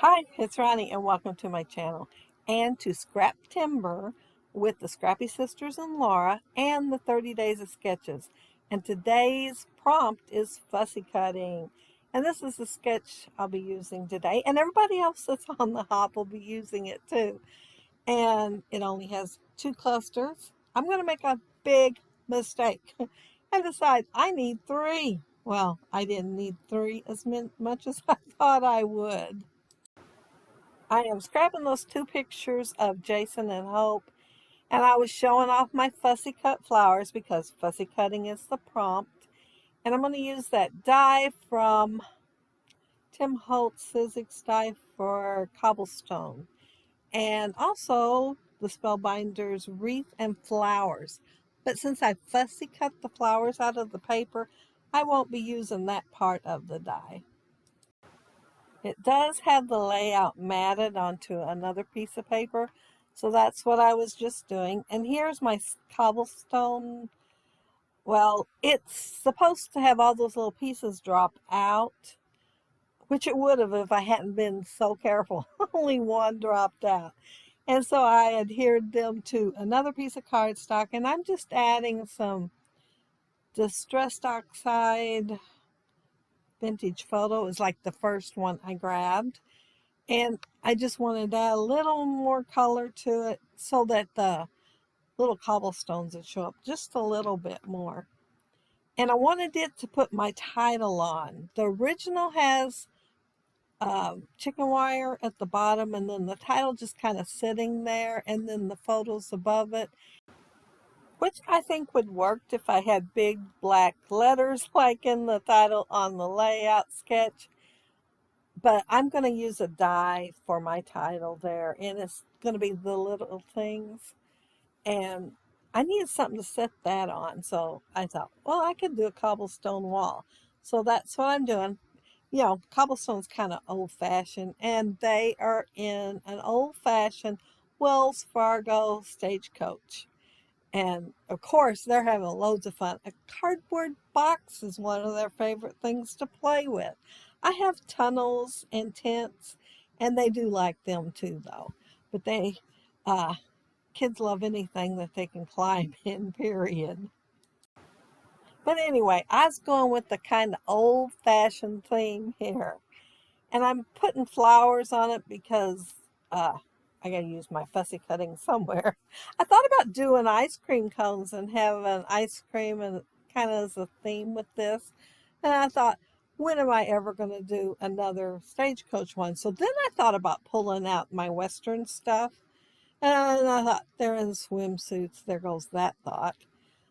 Hi, it's Ronnie and welcome to my channel and to Scraptember with the Scrappy Sisters and Laura and the 30 Days of Sketches. And today's prompt is fussy cutting. And this is the sketch I'll be using today. And everybody else that's on the hop will be using it too. And it only has 2 clusters. I'm going to make a big mistake and decide I need 3. Well, I didn't need 3 as much as I thought I would. I am scrapping those 2 pictures of Jason and Hope, and I was showing off my fussy cut flowers because fussy cutting is the prompt. And I'm going to use that die from Tim Holtz Sizzix die for cobblestone. And also the Spellbinder's wreath and flowers. But since I fussy cut the flowers out of the paper, I won't be using that part of the die. It does have the layout matted onto another piece of paper, so that's what I was just doing. And here's my cobblestone. Well, it's supposed to have all those little pieces drop out, which it would have if I hadn't been so careful. Only one dropped out. And so I adhered them to another piece of cardstock, and I'm just adding some distressed oxide vintage photo. It was like the first one I grabbed. And I just wanted to add a little more color to it so that the little cobblestones would show up just a little bit more. And I wanted it to put my title on. The original has chicken wire at the bottom, and then the title just kind of sitting there, and then the photos above it, which I think would work if I had big black letters like in the title on the layout sketch. But I'm going to use a die for my title there, and it's going to be the little things. And I needed something to set that on, so I thought, well, I could do a cobblestone wall. So that's what I'm doing. You know, cobblestone's kind of old-fashioned, and they are in an old-fashioned Wells Fargo stagecoach. And of course, they're having loads of fun. A cardboard box is one of their favorite things to play with. I have tunnels and tents, and they do like them too, though. But kids love anything that they can climb in, period. But anyway, I was going with the kind of old-fashioned theme here. And I'm putting flowers on it because I got to use my fussy cutting somewhere. I thought about doing ice cream cones and having ice cream and kind of as a theme with this. And I thought, when am I ever going to do another stagecoach one? So then I thought about pulling out my Western stuff. And I thought, they're in swimsuits. There goes that thought.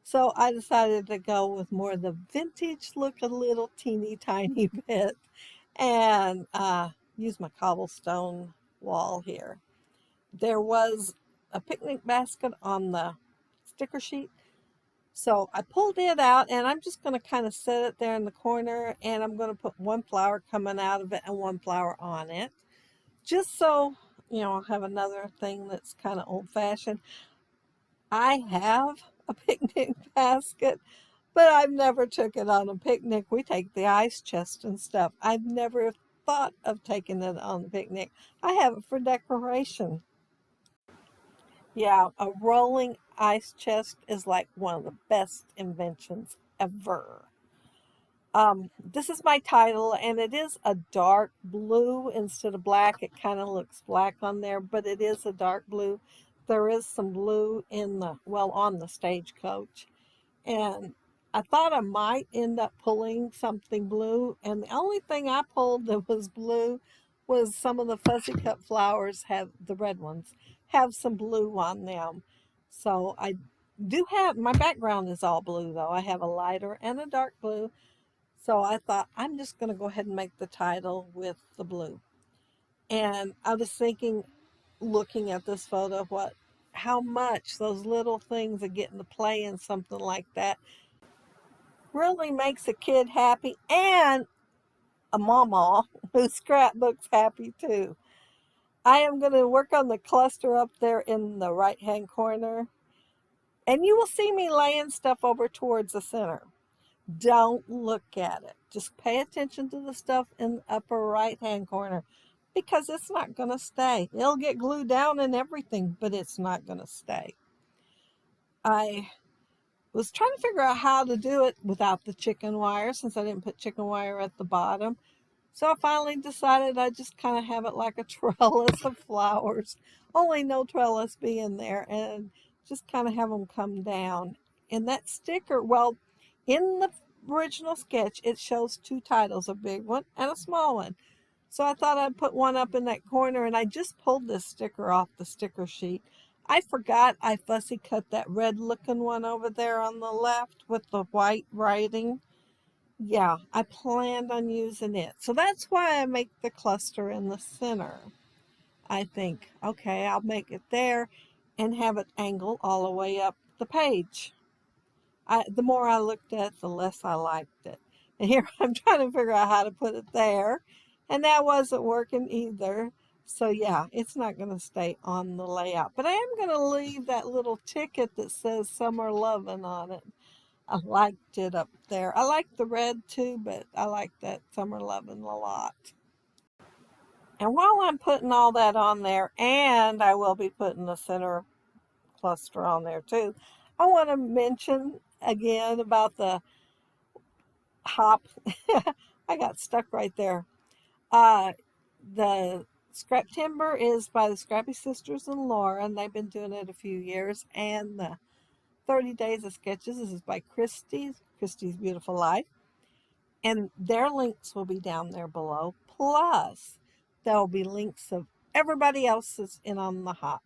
So I decided to go with more of the vintage look a little teeny tiny bit and use my cobblestone wall here. There was a picnic basket on the sticker sheet, so I pulled it out, and I'm just going to kind of set it there in the corner, and I'm going to put 1 flower coming out of it and 1 flower on it, just so, you know, I'll have another thing that's kind of old-fashioned. I have a picnic basket, but I've never took it on a picnic. We take the ice chest and stuff. I've never thought of taking it on the picnic. I have it for decoration. Yeah, a rolling ice chest is like one of the best inventions ever. This is my title, and it is a dark blue instead of black. It kind of looks black on there, but it is a dark blue. There is some blue in the, well, on the stagecoach. And I thought I might end up pulling something blue, and the only thing I pulled that was blue was some of the fussy cut flowers, have the red ones, have some blue on them. So I do have, my background is all blue though. I have a lighter and a dark blue. So I thought I'm just going to go ahead and make the title with the blue. And I was thinking, looking at this photo, how much those little things of getting to play in something like that really makes a kid happy, and a mama who scrapbooks happy too. I am going to work on the cluster up there in the right hand corner, and you will see me laying stuff over towards the center. Don't look at it. Just pay attention to the stuff in the upper right hand corner, because it's not going to stay. It'll get glued down and everything, but it's not going to stay. I was trying to figure out how to do it without the chicken wire, since I didn't put chicken wire at the bottom. So I finally decided I just kind of have it like a trellis of flowers, only no trellis being there, and just kind of have them come down. And that sticker, well, in the original sketch, it shows two titles, a big one and a small one. So I thought I'd put one up in that corner, and I just pulled this sticker off the sticker sheet. I forgot I fussy cut that red looking one over there on the left with the white writing. Yeah, I planned on using it. So that's why I make the cluster in the center. I think, okay, I'll make it there and have it angle all the way up the page. The more I looked at it, the less I liked it. And here I'm trying to figure out how to put it there. And that wasn't working either. So yeah, it's not going to stay on the layout. But I am going to leave that little ticket that says Summer Lovin' on it. I liked it up there. I like the red too, but I like that Summer Lovin' a lot. And while I'm putting all that on there, and I will be putting the center cluster on there too, I want to mention again about the hop. I got stuck right there. The Scraptember is by the Scrappy Sisters and Laura, and they've been doing it a few years. And the 30 Days of Sketches is by Christy's Beautiful Life. And their links will be down there below. Plus, there'll be links of everybody else that's in on the hop.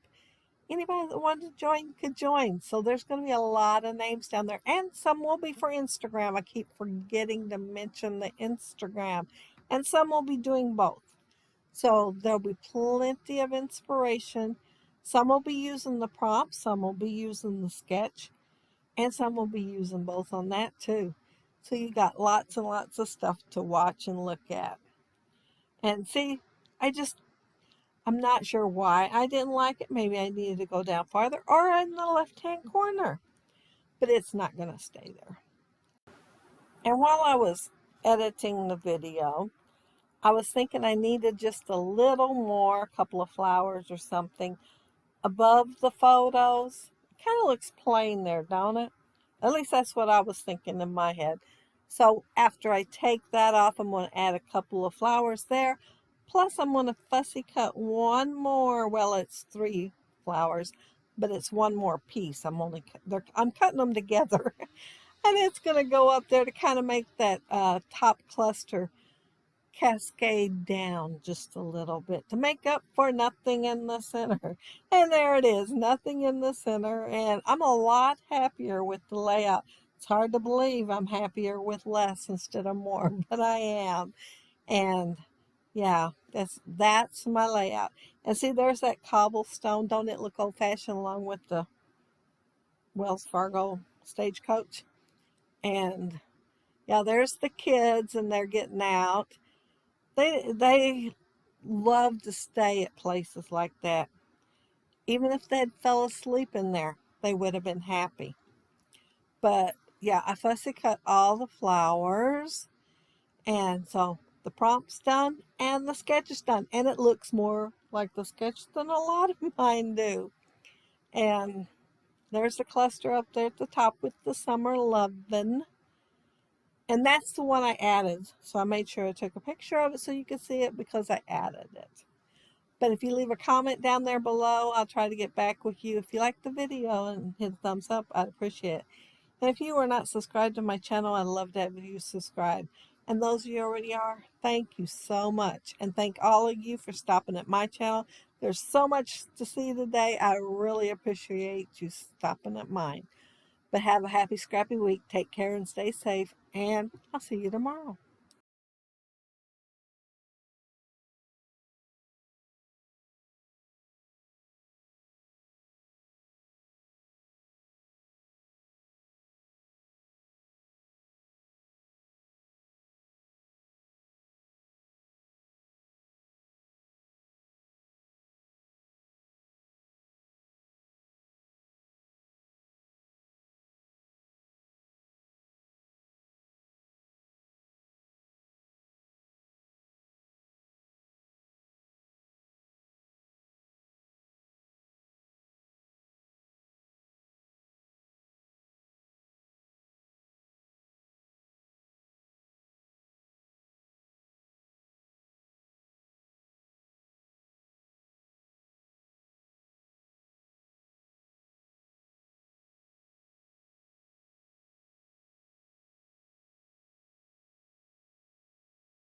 Anybody that wanted to join could join. So there's going to be a lot of names down there. And some will be for Instagram. I keep forgetting to mention the Instagram. And some will be doing both. So there'll be plenty of inspiration. Some will be using the prompt. Some will be using the sketch. And some will be using both on that too. So you got lots and lots of stuff to watch and look at. And see, I'm not sure why I didn't like it. Maybe I needed to go down farther or in the left-hand corner. But it's not going to stay there. And while I was editing the video, I was thinking I needed just a little more, a couple of flowers or something above the photos. It kind of looks plain there, don't it? At least that's what I was thinking in my head. So after I take that off, I'm going to add a couple of flowers there. Plus I'm going to fussy cut one more. Well, it's 3 flowers, but it's one more piece. I'm cutting them together. And it's going to go up there to kind of make that top cluster cascade down just a little bit to make up for nothing in the center. And there it is, nothing in the center. And I'm a lot happier with the layout. It's hard to believe I'm happier with less instead of more, but I am. And yeah, that's my layout. And see, there's that cobblestone. Don't it look old-fashioned along with the Wells Fargo stagecoach? And yeah, there's the kids and they're getting out. They love to stay at places like that. Even if they'd fell asleep in there, they would have been happy. But yeah, I fussy cut all the flowers. And so the prompt's done and the sketch is done. And it looks more like the sketch than a lot of mine do. And there's the cluster up there at the top with the Summer Lovin'. And that's the one I added. So I made sure I took a picture of it so you could see it because I added it. But if you leave a comment down there below, I'll try to get back with you. If you like the video and hit a thumbs up, I'd appreciate it. And if you are not subscribed to my channel, I'd love to have you subscribe. And those of you already are, thank you so much. And thank all of you for stopping at my channel. There's so much to see today. I really appreciate you stopping at mine. But have a happy, scrappy week. Take care and stay safe. And I'll see you tomorrow.